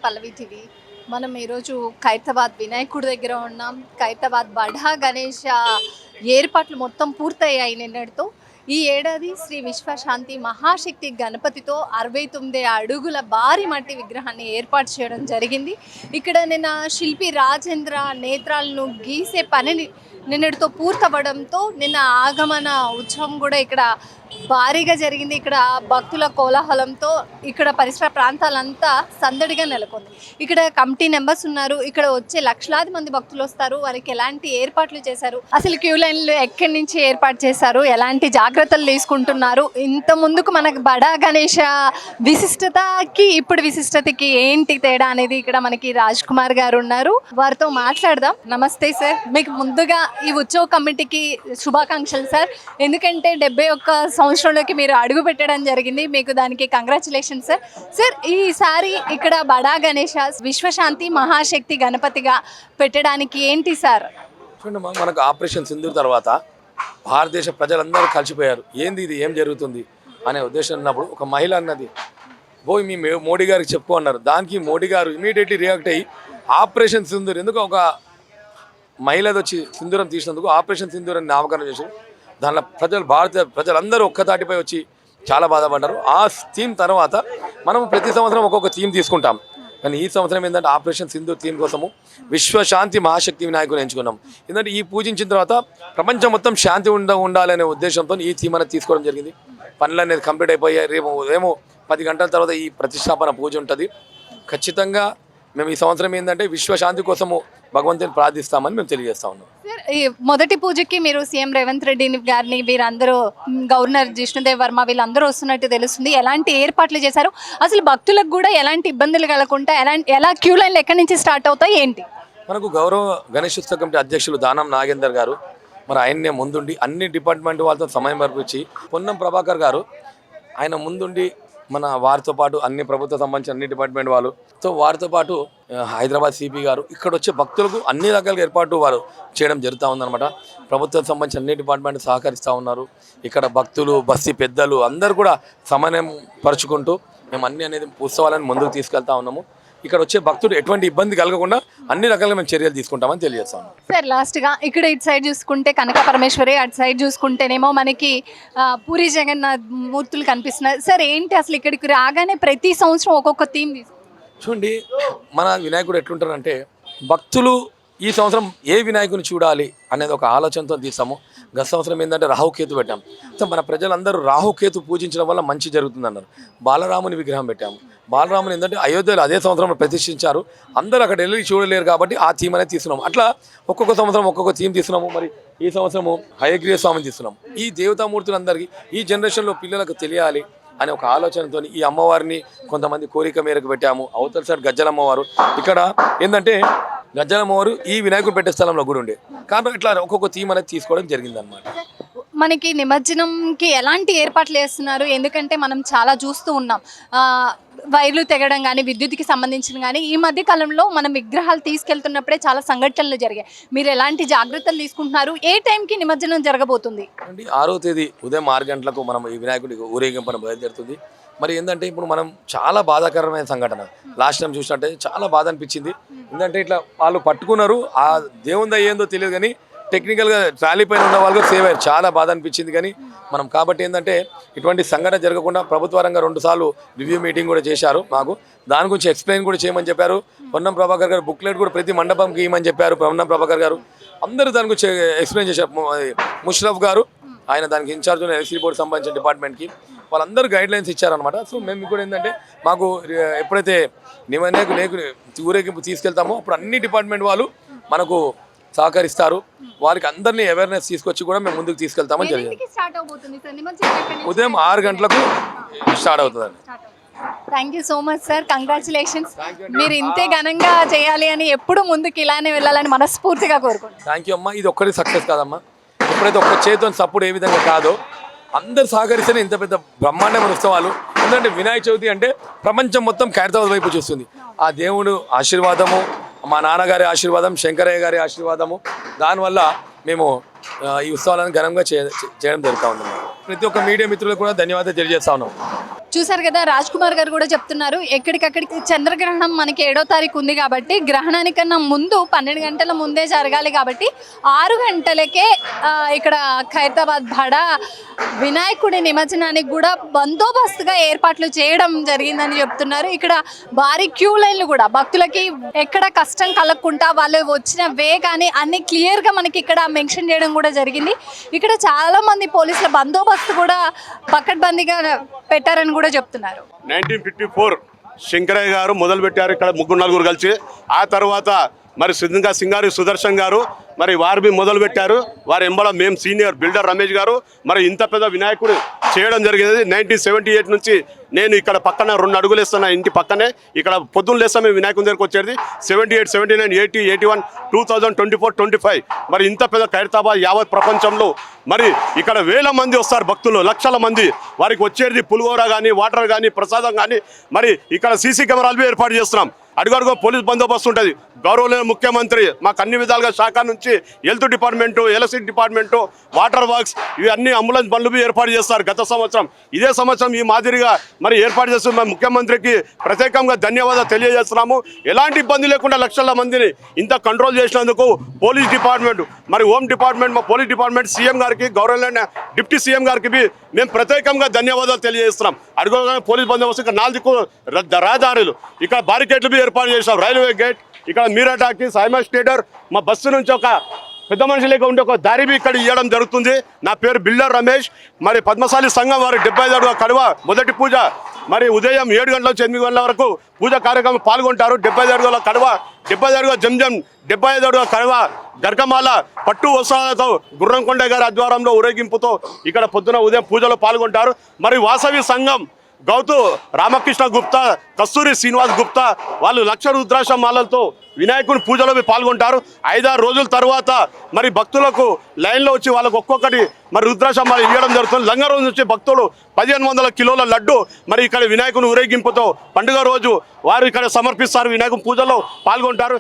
పల్లవి TV. మనం ఈరోజు ఖైరతాబాద్ వినాయకుడి దగ్గర ఉన్నాం. ఖైరతాబాద్ బడా గణేష ఏర్పాట్లు మొత్తం పూర్తయ్యాయి నిన్నటితో. ఈ ఏడాది శ్రీ విశ్వశాంతి మహాశక్తి గణపతితో 69 అడుగుల భారీ మట్టి విగ్రహాన్ని ఏర్పాటు చేయడం జరిగింది. ఇక్కడ నిన్న శిల్పి రాజేంద్ర నేత్రాలను గీసే పనిని నిన్నటితో పూర్తవ్వడంతో నిన్న ఆగమన ఉత్సవం కూడా ఇక్కడ భారీగా జరిగింది. ఇక్కడ భక్తుల కోలాహలంతో ఇక్కడ పరిసర ప్రాంతాలంతా సందడిగా నెలకొంది. ఇక్కడ కమిటీ మెంబర్స్ ఉన్నారు. ఇక్కడ వచ్చే లక్షలాది మంది భక్తులు వస్తారు. వారికి ఎలాంటి ఏర్పాట్లు చేశారు, అసలు క్యూ లైన్లు ఎక్కడి నుంచి ఏర్పాటు చేశారు, ఎలాంటి జాగ్రత్తలు తీసుకుంటున్నారు, ఇంత ముందుకు మనకు బడా గణేష విశిష్టతకి ఇప్పుడు విశిష్టతకి ఏంటి తేడా అనేది ఇక్కడ మనకి రాజ్ కుమార్ గారు ఉన్నారు. వారితో మాట్లాడదాం. నమస్తే సార్, మీకు ముందుగా ఈ ఉత్సవ కమిటీకి శుభాకాంక్షలు సార్. ఎందుకంటే 71 సంవత్సరంలోకి మీరు అడుగు పెట్టడం జరిగింది. మీకు దానికి కంగ్రాచులేషన్స్ సార్. సార్, ఈసారి ఇక్కడ బడా గణేష విశ్వశాంతి మహాశక్తి గణపతిగా పెట్టడానికి ఏంటి సార్? చూడండి, మనకు ఆపరేషన్ సింధూర్ తర్వాత భారతదేశ ప్రజలందరూ కలిసిపోయారు. ఏంది ఇది, ఏం జరుగుతుంది అనే ఉద్దేశం ఉన్నప్పుడు ఒక మహిళ అన్నది పోయి మీ మోడీ గారికి చెప్పుకో అన్నారు. దానికి మోడీ గారు ఇమీడియట్లీ రియాక్ట్ అయ్యి ఆపరేషన్ సింధూర్, ఎందుకు ఒక మహిళది వచ్చి సింధూరం తీసినందుకు ఆపరేషన్ సింధూర్ అని నామకరణం చేశారు. దానిలో భారత ప్రజలందరూ ఒక్కతాటిపై వచ్చి చాలా బాధపడ్డారు. ఆ థీమ్ తర్వాత మనం ప్రతి సంవత్సరం ఒక్కొక్క థీమ్ తీసుకుంటాం. కానీ ఈ సంవత్సరం ఏంటంటే ఆపరేషన్ సింధూర్ థీమ్ కోసము విశ్వశాంతి మహాశక్తి వినాయకుని ఎంచుకున్నాం. ఎందుకంటే ఈ పూజించిన తర్వాత ప్రపంచం మొత్తం శాంతి ఉండాలనే ఉద్దేశంతో ఈ థీమ్ అనేది తీసుకోవడం జరిగింది. పనులు అనేది కంప్లీట్ అయిపోయాయి. రేపు ఉదయం 10 గంటల తర్వాత ఈ ప్రతిష్టాపన పూజ ఉంటుంది. ఖచ్చితంగా మేము ఈ సంవత్సరం ఏంటంటే విశ్వశాంతి కోసము భగవంతుని ప్రార్థిస్తామని మేము తెలియజేస్తా ఉన్నాం. ఈ మొదటి పూజకి మీరు సీఎం రేవంత్ రెడ్డి గారిని, వీరందరూ గవర్నర్ జిష్ణుదేవ్ వర్మ వీళ్ళందరూ వస్తున్నట్టు తెలుస్తుంది. ఎలాంటి ఏర్పాట్లు చేశారు, అసలు భక్తులకు కూడా ఎలాంటి ఇబ్బందులు కలగకుండా ఎలా క్యూ లైన్లు ఎక్కడి నుంచి స్టార్ట్ అవుతాయి ఏంటి? మనకు గౌరవ గణేశోత్సవ కమిటీ అధ్యక్షులు దానం నాగేందర్ గారు మరి ఆయన్నే ముందుండి అన్ని డిపార్ట్మెంట్ వాళ్ళతో సమయం పరిపించి, పొన్నం ప్రభాకర్ గారు ఆయన ముందుండి మన వారితో పాటు అన్ని ప్రభుత్వ సంబంధించిన అన్ని డిపార్ట్మెంట్ వాళ్ళతో వారితో పాటు హైదరాబాద్ సిపి గారు ఇక్కడ వచ్చే భక్తులకు అన్ని రకాల ఏర్పాటు వారు చేయడం జరుగుతూ ఉందన్నమాట. ప్రభుత్వం సంబంధించిన అన్ని డిపార్ట్మెంట్ సహకరిస్తూ ఉన్నారు. ఇక్కడ భక్తులు, బస్తీ పెద్దలు అందరూ కూడా సమన్వయం పరుచుకుంటూ మేము అన్ని అనేది ఉత్సవాలను ముందుకు తీసుకెళ్తా ఉన్నాము. ఇక్కడ వచ్చే భక్తులు ఎటువంటి ఇబ్బంది కలగకుండా అన్ని రకాలుగా మేము చర్యలు తీసుకుంటామని తెలియజేస్తాం. సార్, లాస్ట్గా ఇక్కడ ఇటు సైడ్ చూసుకుంటే కనక పరమేశ్వరి, అటు సైడ్ చూసుకుంటేనేమో మనకి పూరి జగన్నాథ్ మూర్తులు కనిపిస్తున్నాయి. సార్, ఏంటి అసలు ఇక్కడికి రాగానే ప్రతి సంవత్సరం ఒక్కొక్క థీమ్ చూడండి, మన వినాయకుడు ఎట్లుంటారంటే భక్తులు ఈ సంవత్సరం ఏ వినాయకుని చూడాలి అనేది ఒక ఆలోచనతో తీసాము. గత సంవత్సరం ఏంటంటే రాహుకేతు పెట్టాము. సో మన ప్రజలందరూ రాహుకేతు పూజించడం వల్ల మంచి జరుగుతుంది అన్నారు. బాలరాముని విగ్రహం పెట్టాము. బాలరాముని ఏంటంటే అయోధ్యలో అదే సంవత్సరం ప్రతిష్ఠించారు. అందరూ అక్కడ వెళ్ళి చూడలేరు కాబట్టి ఆ థీమ్ అనేది తీసుకున్నాము. అట్లా ఒక్కొక్క సంవత్సరం ఒక్కొక్క థీమ్ తీసుకున్నాము. మరి ఈ సంవత్సరము హయగ్రీవ స్వామిని తీసుకున్నాము. ఈ దేవతామూర్తులందరికీ ఈ జనరేషన్లో పిల్లలకు తెలియాలి అనే ఒక ఆలోచనతో ఈ అమ్మవారిని కొంతమంది కోరిక మేరకు పెట్టాము. అవతల సైడ్ గజ్జలమ్మవారు, ఇక్కడ ఏంటంటే గజ్జలమ్మవారు ఈ వినాయకుడు పెట్టే స్థలంలో కూడా ఉండే కాబట్టి ఇట్లా ఒక్కొక్క థీమ్ అనేది తీసుకోవడం జరిగింది అనమాట. మనకి నిమజ్జనంకి ఎలాంటి ఏర్పాట్లు చేస్తున్నారు? ఎందుకంటే మనం చాలా చూస్తూ ఉన్నాం, వైర్లు తెగడం కానీ, విద్యుత్కి సంబంధించిన కానీ ఈ మధ్య కాలంలో మనం విగ్రహాలు తీసుకెళ్తున్నప్పుడే చాలా సంఘటనలు జరిగాయి. మీరు ఎలాంటి జాగ్రత్తలు తీసుకుంటున్నారు? ఏ టైంకి నిమజ్జనం జరగబోతుంది? 6వ తేదీ ఉదయం 6 గంటలకు మనం ఈ వినాయకుడి ఊరేగింపున బయలుదేరుతుంది. మరి ఏంటంటే ఇప్పుడు మనం చాలా బాధాకరమైన సంఘటన లాస్ట్ టైం చూసినట్టే చాలా బాధ అనిపించింది. ఎందుకంటే ఇట్లా వాళ్ళు పట్టుకున్నారు, ఆ దేవుందా ఏందో తెలియదు కానీ టెక్నికల్గా ట్రాలీ పైన ఉన్న వాళ్ళు సేవ్ అయ్యారు. చాలా బాధ అనిపించింది. కానీ మనం కాబట్టి ఏంటంటే ఇటువంటి సంఘటన జరగకుండా ప్రభుత్వరంగా 2 సార్లు రివ్యూ మీటింగ్ కూడా చేశారు. మాకు దాని గురించి ఎక్స్ప్లెయిన్ కూడా చేయమని చెప్పారు. పొన్నం ప్రభాకర్ గారు బుక్లెట్ కూడా ప్రతి మండపంకి ఇవ్వమని చెప్పారు. పొన్నం ప్రభాకర్ గారు అందరూ దాని గురించి ఎక్స్ప్లెయిన్ చేశారు. ముషరఫ్ గారు ఆయన దానికి ఇన్ఛార్జ్ ఉన్న ఎలక్ట్రిసిటీ బోర్డు సంబంధించిన డిపార్ట్మెంట్కి వాళ్ళందరూ గైడ్ లైన్స్ ఇచ్చారనమాట. సో మేము కూడా ఏంటంటే మాకు ఎప్పుడైతే ఊరేగింపు తీసుకెళ్తామో అప్పుడు అన్ని డిపార్ట్మెంట్ వాళ్ళు మనకు సహకరిస్తారు. వారికి అందరినీ అవేర్నెస్ తీసుకొచ్చి కూడా మేము ముందుకు తీసుకెళ్తామని జరిగింది. ఉదయం 6 గంటలకు స్టార్ట్ అవుతుందండి. Thank you so much sir, congratulations. మీరు ఇంతే ఘనంగా చేయాలి అని ఎప్పుడు ముందుకు ఇలానే వెళ్ళాలని మనస్ఫూర్తిగా కోరుకుంటున్నాను. థ్యాంక్ యూ అమ్మా. ఇది ఒక్కటి సక్సెస్ కాదమ్మా. ఎప్పుడైతే ఒక్క చేతితో సపోర్ట్ ఏ విధంగా కాదో అందరు సహకరిస్తేనే ఇంత పెద్ద బ్రహ్మాండమైన ఉత్సవాలు. ఎందుకంటే వినాయక చవితి అంటే ప్రపంచం మొత్తం ఖైరతాబాద్ వైపు చూస్తుంది. ఆ దేవుడు ఆశీర్వాదము, మా నాన్నగారి ఆశీర్వాదం, శంకరయ్య గారి ఆశీర్వాదము, దానివల్ల మేము ఈ ఉత్సవాలను ఘనంగా చేయడం జరుగుతూ ఉంది. ప్రతి ఒక్క మీడియా మిత్రులకు కూడా ధన్యవాదాలు తెలియజేస్తా ఉన్నాం. చూసారు కదా, రాజ్ కుమార్ గారు కూడా చెప్తున్నారు ఎక్కడికక్కడికి చంద్రగ్రహణం మనకి 7వ తారీఖు ఉంది కాబట్టి గ్రహణానికన్నా ముందు 12 గంటల ముందే జరగాలి కాబట్టి 6 గంటలకే ఇక్కడ ఖైరతాబాద్ బడా వినాయకుడి నిమజ్జనానికి కూడా బందోబస్తుగా ఏర్పాట్లు చేయడం జరిగిందని చెప్తున్నారు. ఇక్కడ భారీ క్యూ లైన్లు కూడా భక్తులకి ఎక్కడ కష్టం కలగకుండా వాళ్ళు వచ్చిన వే కానీ అన్ని క్లియర్గా మనకి ఇక్కడ మెన్షన్ చేయడం కూడా జరిగింది. ఇక్కడ చాలా మంది పోలీసుల బందోబస్తు కూడా పకడ్బందీగా పెట్టారని కూడా చెప్తున్నారు. 1954 శంకరయ్య గారు మొదలు పెట్టారు ఇక్కడ 3-4 కలిసి. ఆ తర్వాత మరి సింగారి సుదర్శన్ గారు మరి వారు మొదలు పెట్టారు. వారి ఎంబడ మేము సీనియర్ బిల్డర్ రమేష్ గారు మరి ఇంత పెద్ద వినాయకుడు చేయడం జరిగింది. 1978 నుంచి నేను ఇక్కడ పక్కన 2 అడుగులు వేస్తున్నా, ఇంటి పక్కనే ఇక్కడ పొద్దున్న లేస్తాం మేము వినాయకుని దగ్గరకు వచ్చేది. 78, 79, 80, 81, 2024, 25 మరి ఇంత పెద్ద ఖైరతాబాద్ యావత్ ప్రపంచంలో మరి ఇక్కడ వేల మంది వస్తారు భక్తులు, లక్షల మంది. వారికి వచ్చేది పులిహోర కానీ వాటర్ కానీ ప్రసాదం కానీ మరి ఇక్కడ సీసీ కెమెరాలు ఏర్పాటు చేస్తున్నాం. అడుగడుగు పోలీస్ బందోబస్తు ఉంటుంది. గౌరవమైన ముఖ్యమంత్రి మాకు అన్ని విధాలుగా శాఖ నుంచి health department, electricity department, water works ఇవన్నీ అంబులెన్స్ బండ్లు ఏర్పాటు చేస్తారు. గత సంవత్సరం ఇదే సంవత్సరం ఈ మాదిరిగా మరి ఏర్పాటు చేస్తున్న ముఖ్యమంత్రికి ప్రత్యేకంగా ధన్యవాదాలు తెలియజేస్తున్నాము. ఎలాంటి ఇబ్బంది లేకుండా లక్షల మందిని ఇంత కంట్రోల్ చేసినందుకు పోలీస్ డిపార్ట్మెంట్ మరి హోమ్ డిపార్ట్మెంట్ మా పోలీస్ డిపార్ట్మెంట్ సీఎం గారికి గౌరవమైన డిప్యూటీ సీఎం గారికి మేము ప్రత్యేకంగా ధన్యవాదాలు తెలియజేస్తున్నాం. అడుగుగానే పోలీస్ బందోబస్తు ఇక్కడ 4 రహదారులు ఇక్కడ బారికేడ్లు ఏర్పాటు చేసాం. రైల్వే గేట్ ఇక్కడ మీరా టాకీస్ ఐమాక్స్ థియేటర్ మా బస్సు నుంచి ఒక పెద్ద మనిషి లేక ఉండే ఒక దారి ఇక్కడ ఇవ్వడం జరుగుతుంది. నా పేరు బిల్డర్ రమేష్. మరి పద్మశాలి సంఘం వారి 75 అడుగుల కడవ మొదటి పూజ మరి ఉదయం 7 గంటల నుంచి 8 గంటల వరకు పూజా కార్యక్రమం పాల్గొంటారు. 75 అడుగుల కడవ, 75 అడుగుల జంజం, 75 అడుగుల కడవ గర్గమాల పట్టు వస్త్రాలతో గుర్రంకొండ గారి ఆధ్వర్యంలో ఊరేగింపుతో ఇక్కడ పొద్దున ఉదయం పూజలో పాల్గొంటారు. మరి వాసవి సంఘం గౌతు రామకృష్ణ గుప్తా, కస్తూరి శ్రీనివాస్ గుప్తా వాళ్ళు 1,00,000 రుద్రాక్ష మాలలతో వినాయకుని పూజలో పాల్గొంటారు. 5-6 రోజుల తర్వాత మరి భక్తులకు లైన్లో వచ్చి వాళ్ళకు ఒక్కొక్కటి మరి రుద్రాక్ష మాల ఇవ్వడం జరుగుతుంది. లంగ రోజు నుంచి భక్తులు 1500 కిలోల లడ్డు మరి ఇక్కడ వినాయకుని ఊరేగింపుతో పండుగ రోజు వారు ఇక్కడ సమర్పిస్తారు, వినాయకుని పూజలో పాల్గొంటారు.